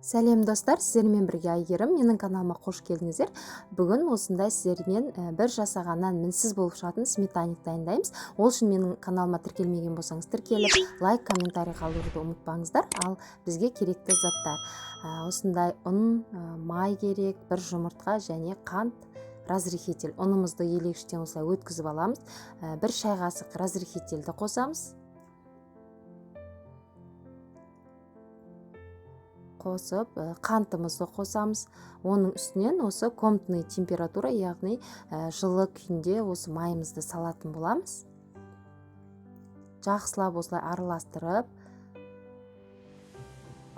Сәлем достар, сіздермен бірге Айгерім, менің каналыма қош келдіңіздер. Бүгін осындай сіздермен бір жасағаннан мінсіз болып шығатын сметаник дайындаймыз. Ол үшін менің каналыма тіркелмеген болсаңыз тіркеліп, лайк, комментарий қалдыруды ұмытпаңыздар. Ал бізге керекті заттар: осындай ұн, май керек, бір жұмыртқа және қант, разрыхитель. Ұнымызды елегіштен осылай өткізіп аламыз. Бір шай қасық разрыхительді қосамыз. Қосып, қантымызды қосамыз. Оның үстінен осы комнатный температура, яғни жылы күйінде осы майымызды салатын боламыз. Жақсылап осылай араластырып,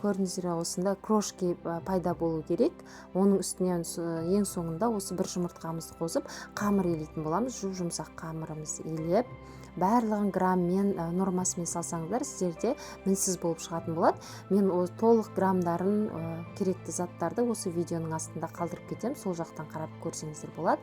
көрдіңіздер, осында крошки пайда болу керек. Оның үстінен ең соңында осы бір жұмыртқамызды қосып, қамыр елейтін боламыз. Жұмсақ қамырымызды елеп, барлығын граммен, нормасымен салсаңыздар, сіздерде мінсіз болып шығатын болады. Мен толық грамдарын, керекті заттарды осы видеоның астында қалдырып кетем, сол жақтан қарап көрсеңіздер болады.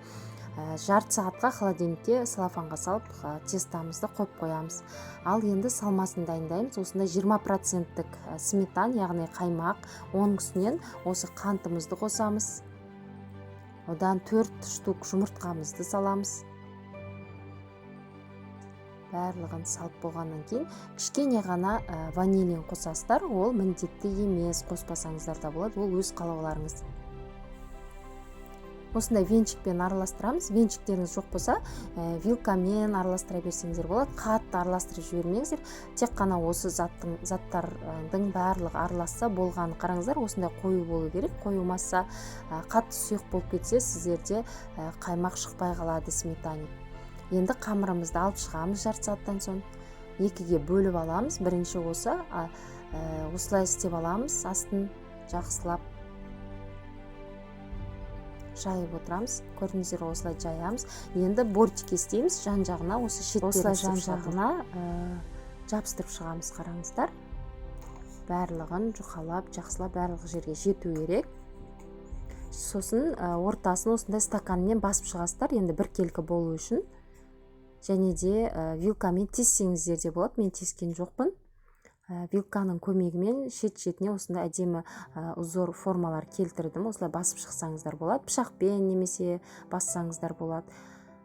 Жарты сағатқа холодильникте салафанға салып, тестамызды қойып қоямыз. Ал енді салмасын дайындаймыз. Осында 20%-тік сметан, яғни қаймақ, оның үстінен осы қантымызды қосамыз. Одан 4 штук жұмыртқамызды саламыз. Барлығын салып болғаннан кейін кішкене ғана ванилин қосасыздар. Ол міндетті емес, қоспасаңыздар да болады, ол өз қалауларыңыз. Осындай венчикпен араластырамыз. Венчиктеріңіз жоқ болса, вилкамен араластыра берсеңіздер болады. Қатты араластырып жібермеңіздер. Тек қана осы заттардың барлығы араласса болғанын қараңыздар. Осындай қою болу керек. Қойылмаса, қатты сұйық болып кетсе, сіздерде қаймақ шықпай қалады сметаник. Енді қамырымызды алып шығамыз жарты сағаттан соң. Екіге бөліп аламыз. Бірінші осылай істеп аламыз. Астын жақсылап жайып отырамыз. Көрдіңіздер, осылай жаямыз. Енді бортик істейміз. Жан-жағына, осы шеттерін жан-жағына жабыстырып шығамыз. Қараңыздар. Барлығын жұқалап, жақсылап барлық жерге жету керек. Сосын ортасын осындай стаканмен басып шығасыздар. Енді бір келкі болу үшін. Және де вилкамен тессеңіздер де болады. Мен тескен жоқпын. Вилканың көмегімен шет-шетіне осындай әдемі ұзор формалар келтірдім. Осылай басып шықсаңыздар болады. Пышақпен немесе бассаңыздар болады.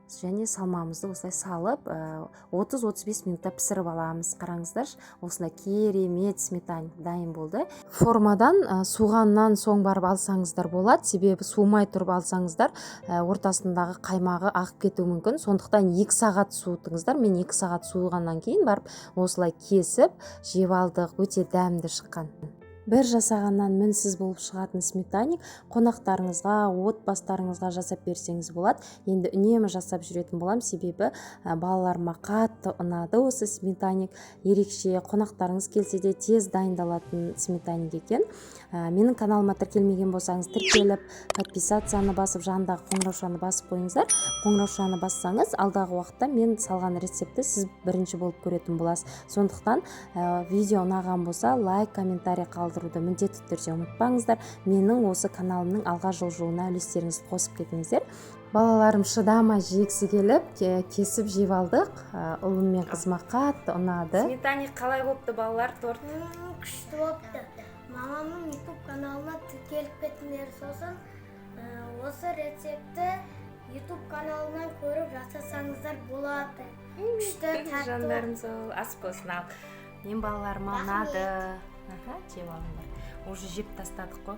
Және салмамызды осылай салып 30-35 минутта пісіріп аламыз. Қараңыздар, осындай керемет сметаник дайын болды. Формадан суғаннан соң барып алсаңыздар болады. Себебі суымай тұрып алсаңыздар, ортасындағы қаймағы ағып кетуі мүмкін. Сондықтан 2 сағат суытыңыздар. Мен 2 сағат суығаннан кейін барып осылай кесіп жеп алдық. Өте дәмді шыққан. Бір жасағаннан мінсіз болып шығатын сметаник қонақтарыңызға, отбасыларыңызға жасап берсеңіз болады. Енді үнемі жасап жүретін болам, себебі балаларыма қатты ұнады осы сметаник. Ерекше, қонақтарыңыз келсе де тез дайындалатын сметаник екен. Менің каналыма тіркелмеген болсаңыз тіркеліп, подписацияны басып, жанындағы қоңыраушаны басып қойыңыздар. Қоңыраушаны бассаңыз, алдағы уақытта мен салған рецепті сіз бірінші болып көретін боласыз. Сондықтан видео ұнаған болса, лайк, комментарий қалдыруды міндетті түрде ұмытпаңыздар. Менің осы каналымның алға жылжуына үлестеріңізді қосып кетіңіздер. Балаларым шыдамай жегісі келіп, кесіп жеп алдық. Ұлым мен қызыма қатты ұнады. Сметаник қалай болыпты балалар, торт? Күшті болыпты. Мамамның YouTube каналына тіркеліп кетіңдер, сосын осы рецепті YouTube каналынан көріп жасасаңыздар болады. Күшті, тәтті. Жандарым сол, ас болсын. Ал мен балаларыма ұнады. Жеп алыңдар. Уже жеп тастадық қой.